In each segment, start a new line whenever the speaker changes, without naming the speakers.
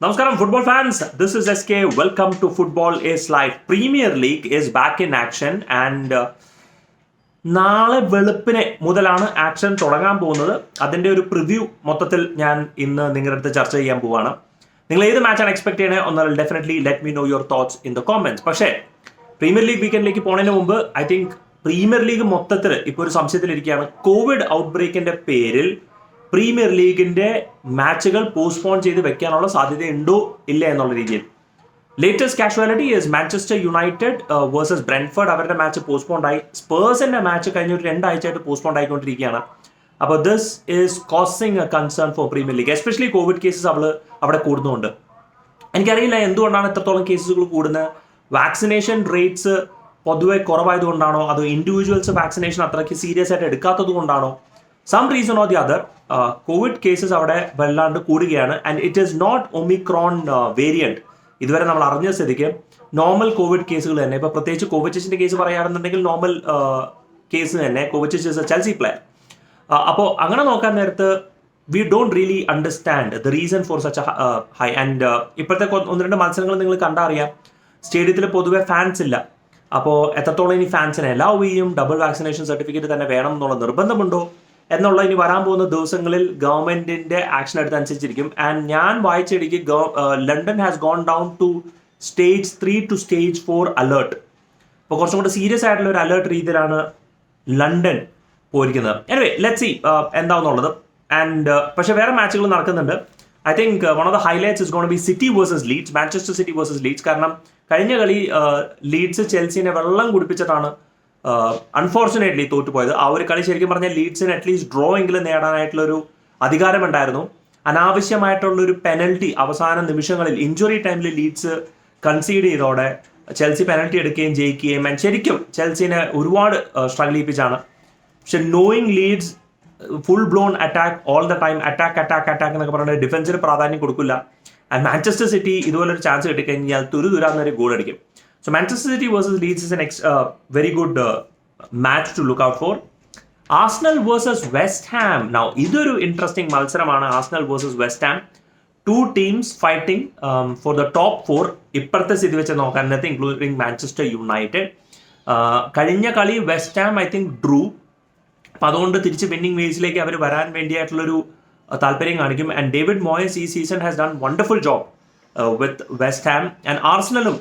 Namaskaram, football fans. This is SK. Welcome to Football is Live. Premier League is back in action and നാളെ വെളുപ്പിനെ മുതലാണ് action തുടങ്ങാൻ പോകുന്നത്. അതിൻ്റെ ഒരു പ്രിവ്യൂ മൊത്തത്തിൽ ഞാൻ ഇന്ന് നിങ്ങളുടെ അടുത്ത് ചർച്ച ചെയ്യാൻ പോവാണ്. നിങ്ങൾ ഏത് മാച്ചാണ് എക്സ്പെക്ട് ചെയ്യണത് ഒന്നാൽ definitely let me know your thoughts in the comments. പക്ഷേ പ്രീമിയർ ലീഗ് വീക്കെൻഡിലേക്ക് പോകുന്നതിന് മുമ്പ് ഐ തിങ്ക് പ്രീമിയർ ലീഗ് മൊത്തത്തിൽ ഇപ്പോൾ ഒരു സംശയത്തിലിരിക്കുകയാണ്. കോവിഡ് ഔട്ട് ബ്രേക്കിന്റെ പേരിൽ പ്രീമിയർ ലീഗിന്റെ മാച്ചുകൾ പോസ്റ്റ്പോൺ ചെയ്ത് വെക്കാനുള്ള സാധ്യതയുണ്ടോ ഇല്ല എന്നുള്ള രീതിയിൽ latest casualty is Manchester United versus Brentford. അവരുടെ മാച്ച് പോസ്റ്റ്പോൺ ആയി. സ്പേഴ്സിന്റെ മാച്ച് കഴിഞ്ഞ ഒരു 2 ആഴ്ചയായിട്ട് പോസ്റ്റ്പോൺ ആയിക്കൊണ്ടിരിക്കുകയാണ്. അപ്പോൾ this is causing A concern for premier league, especially Covid cases അവിടെ കൂടുന്നുണ്ട്. എനിക്കറിയില്ല എന്തുകൊണ്ടാണ് ഇത്രത്തോളം കേസുകൾ കൂടുന്നത്. വാക്സിനേഷൻ റേറ്റ്സ് പൊതുവെ കുറവായതുകൊണ്ടാണോ അതോ ഇൻഡിവിജ്വൽസ് വാക്സിനേഷൻ അത്രയ്ക്ക് സീരിയസ് ആയിട്ട് എടുക്കാത്തത് കൊണ്ടാണോ? Some reason or the other covid cases അവിടെ വല്ലാണ്ട് കൂടുകയാണ്. And it is not omicron variant. ഇതുവരെ നമ്മൾ അറിഞ്ഞ സ്ഥിതിക്ക് നോർമൽ കോവിഡ് കേസുകൾ തന്നെ, ഇപ്പോൾ പ്രത്യേകിച്ച് കോവിച്ചിന്റെ കേസ് പറയുകയാണെന്നുണ്ടെങ്കിൽ നോർമൽ കേസ് തന്നെ. കോവിച്ച് ഇസ് എ ചെൽസി പ്ലെയർ. അപ്പോൾ അങ്ങനെ നോക്കാൻ നേരത്ത് we don't really understand the reason for such high. And ഇപ്പോഴത്തെ 1-2 മത്സരങ്ങൾ നിങ്ങൾ കണ്ടറിയാം, സ്റ്റേഡിയത്തിൽ പൊതുവെ ഫാൻസ് ഇല്ല. അപ്പോൾ എത്രത്തോളം ഇനി ഫാൻസിനെ അലൗ ചെയ്യും? ഡബിൾ വാക്സിനേഷൻ സർട്ടിഫിക്കറ്റ് തന്നെ വേണം എന്നുള്ള നിർബന്ധമുണ്ടോ എന്നുള്ള ഇനി വരാൻ പോകുന്ന ദിവസങ്ങളിൽ ഗവൺമെന്റിന്റെ ആക്ഷൻ എടുത്തനുസരിച്ചിരിക്കും. ആൻഡ് ഞാൻ വായിച്ചിടയ്ക്ക് London has gone down to stage 3 to stage 4 alert. അപ്പോൾ കുറച്ചും കൂടെ സീരിയസ് ആയിട്ടുള്ള ഒരു അലേർട്ട് രീതിയിലാണ് ലണ്ടൻ പോയിരിക്കുന്നത്. എനിവേ ലെറ്റ് സി എന്താണെന്നുള്ളത്. ആൻഡ് പക്ഷേ വേറെ മാച്ചുകൾ നടക്കുന്നുണ്ട്. I think one of the highlights is gonna be City versus Leeds, Manchester City versus Leeds. കാരണം കഴിഞ്ഞ കളി ലീഡ്സ് ചെൽസിനെ വെള്ളം കുടിപ്പിച്ചിട്ടാണ് അൺഫോർച്ചുനേറ്റ്ലി തോറ്റുപോയത്. ആ ഒരു കളി ശരിക്കും പറഞ്ഞാൽ ലീഡ്സിന് അറ്റ്ലീസ്റ്റ് ഡ്രോ എങ്കിലും നേടാനായിട്ടുള്ളൊരു അധികാരമുണ്ടായിരുന്നു. അനാവശ്യമായിട്ടുള്ളൊരു പെനൽറ്റി അവസാന നിമിഷങ്ങളിൽ ഇഞ്ചുറി ടൈമിൽ ലീഡ്സ് കൺസീഡ് ചെയ്തോടെ ചെൽസി പെനൽറ്റി എടുക്കുകയും ജയിക്കുകയും ശരിക്കും ചെൽസിനെ ഒരുപാട് സ്ട്രഗിൾ ചെയ്യിപ്പിച്ചാണ്. പക്ഷെ knowing Leeds full blown attack all the time, attack എന്നൊക്കെ പറഞ്ഞാൽ ഡിഫൻസിന് പ്രാധാന്യം കൊടുക്കില്ല. ആൻഡ് മാഞ്ചസ്റ്റർ സിറ്റി ഇതുപോലൊരു ചാൻസ് കിട്ടിക്കഴിഞ്ഞാൽ തുരുതുരാന്നൊരു ഗോൾ അടിക്കും. So Manchester City versus Leeds is an very good match to look out for. Arsenal versus West Ham. Now, ഇതൊരു ഇൻട്രസ്റ്റിംഗ് മത്സരമാണ്. Arsenal versus West Ham. 2 teams fighting for the top 4. ഇപ്പോഴത്തെ സ്ഥിതി വെച്ച് നോക്കാനകത്ത് including Manchester United. കഴിഞ്ഞ കളി West Ham I think drew. അപ്പം അതുകൊണ്ട് തിരിച്ച് വിന്നിംഗ് വേസിലേക്ക് അവർ വരാൻ വേണ്ടിയായിട്ടുള്ളൊരു താല്പര്യം കാണിക്കും. ആൻഡ് ഡേവിഡ് മോയസ് ഈ season has done wonderful job with West Ham. And ആർസണലും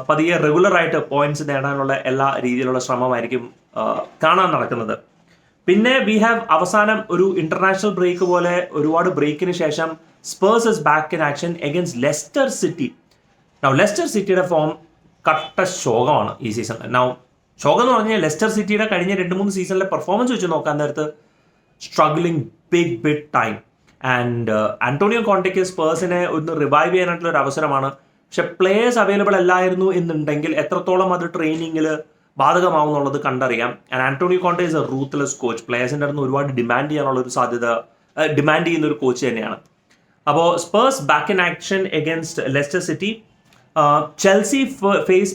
പതിയെ റെഗുലറായിട്ട് പോയിന്റ്സ് നേടാനുള്ള എല്ലാ രീതിയിലുള്ള ശ്രമമായിരിക്കും കാണാൻ നടക്കുന്നത്. പിന്നെ വി ഹാവ് അവസാനം ഒരു ഇന്റർനാഷണൽ ബ്രേക്ക് പോലെ ഒരുപാട് ബ്രേക്കിന് ശേഷം Spurs is back in action against Leicester city. Now Leicester സിറ്റിയുടെ ഫോം കട്ട ശോകമാണ് ഈ സീസൺ. നൗ ശോകം എന്ന് പറഞ്ഞാൽ ലെസ്റ്റർ സിറ്റിയുടെ കഴിഞ്ഞ 2-3 സീസണിലെ പെർഫോമൻസ് വെച്ച് നോക്കാൻ നേരത്ത് struggling big time. And Antonio കോണ്ടെക്ക് സ്പേഴ്സിനെ ഒന്ന് റിവൈവ് ചെയ്യാനായിട്ടുള്ള ഒരു അവസരമാണ്. പക്ഷെ പ്ലേയേഴ്സ് അവൈലബിൾ അല്ലായിരുന്നു എന്നുണ്ടെങ്കിൽ എത്രത്തോളം അത് ട്രെയിനിങ്ങിൽ ബാധകമാവും എന്നുള്ളത് കണ്ടറിയാം. And Antonio Conte is a ruthless coach. പ്ലേയേഴ്സിൻ്റെ അടുത്ത് ഒരുപാട് ഡിമാൻഡ് ചെയ്യാനുള്ള ഒരു സാധ്യത ഡിമാൻഡ് ചെയ്യുന്ന ഒരു കോച്ച് തന്നെയാണ്. അപ്പോൾ Spurs back in action against Leicester City. Chelsea face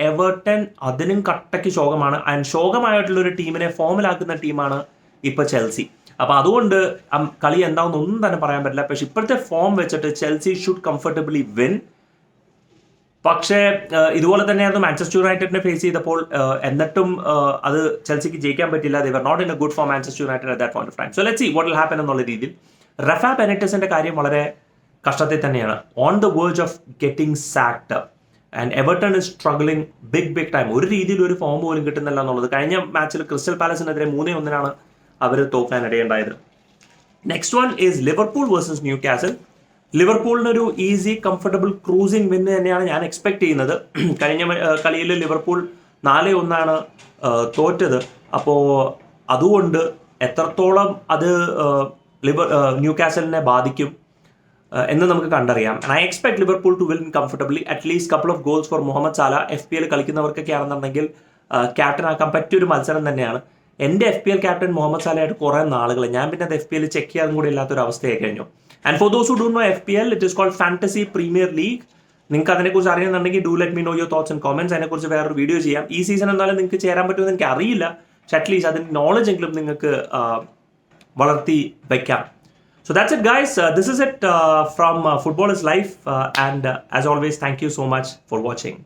Everton അതിനും കട്ടയ്ക്ക് ശോകമാണ്. ആൻഡ് ശോകമായിട്ടുള്ളൊരു ടീമിനെ ഫോമിലാക്കുന്ന ടീമാണ് ഇപ്പോൾ ചെൽസി. അപ്പോൾ അതുകൊണ്ട് കളി എന്താണെന്ന് ഒന്നും തന്നെ പറയാൻ പറ്റില്ല. പക്ഷെ ഇപ്പോഴത്തെ ഫോം വെച്ചിട്ട് ചെൽസി ഷുഡ് കംഫർട്ടബിളി വിൻ. പക്ഷേ ഇതുപോലെ തന്നെയായിരുന്നു മാഞ്ചസ്റ്റർ യുണൈറ്റഡിനെ ഫേസ് ചെയ്തപ്പോൾ. എന്നിട്ടും അത് ചെൽസിക്ക് ജയിക്കാൻ പറ്റില്ല. ദേ were not in A good for Manchester United at that point of time. So let's see what will happen എന്നുള്ള രീതിയിൽ റഫ ബെനിറ്റസിന്റെ കാര്യം വളരെ കഷ്ടത്തിൽ തന്നെയാണ്. On the verge of getting സാക്ഡ്. And Everton is struggling big time. ഒരു രീതിയിൽ ഒരു ഫോം പോലും കിട്ടുന്നില്ല എന്നുള്ളത്. കഴിഞ്ഞ മാച്ചിൽ crystal പാലസിനെതിരെ 3-1 our തോക്കാനിടയുണ്ടായത്. Next one is Liverpool versus new castle. ലിവർപൂളിനൊരു easy comfortable cruising വിന്ന് തന്നെയാണ് ഞാൻ എക്സ്പെക്ട് ചെയ്യുന്നത്. കഴിഞ്ഞ കളിയിൽ ലിവർപൂൾ 4-1 തോറ്റത്. അപ്പോൾ അതുകൊണ്ട് എത്രത്തോളം അത് ന്യൂ കാസലിനെ ബാധിക്കും എന്ന് നമുക്ക് കണ്ടറിയാം. And I expect Liverpool to win comfortably. At least couple of goals for Mohamed Salah. FPL കളിക്കുന്നവർക്കൊക്കെ ആണെന്നുണ്ടെങ്കിൽ ക്യാപ്റ്റൻ ആക്കാൻ പറ്റിയൊരു മത്സരം തന്നെയാണ്. എൻ്റെ FPL ക്യാപ്റ്റൻ മുഹമ്മദ് സാലയായിട്ട് കുറേ നാളുകൾ ഞാൻ പിന്നെ അത് FPL ചെക്ക് ചെയ്യാൻ കൂടി ഇല്ലാത്തൊരു അവസ്ഥയായി കഴിഞ്ഞു. And for those who do know FPL, it is called Fantasy Premier League. നിങ്ങൾക്ക് അതിനെക്കുറിച്ച് അറിയുന്നുണ്ടെങ്കിൽ do let me know your thoughts and comments. അതിനെക്കുറിച്ച് വേറൊരു വീഡിയോ ചെയ്യാം. ഈ സീസൺ എന്തായാലും നിങ്ങൾക്ക് ചേരാൻ പറ്റുമെന്ന് എനിക്ക് അറിയില്ല. പക്ഷെ അറ്റ്ലീസ്റ്റ് അതിൻ്റെ നോളജ് എങ്കിലും നിങ്ങൾക്ക് വളർത്തി വയ്ക്കാം. So that's it, guys. This is it from Football is Life. And as always, thank you so much for watching.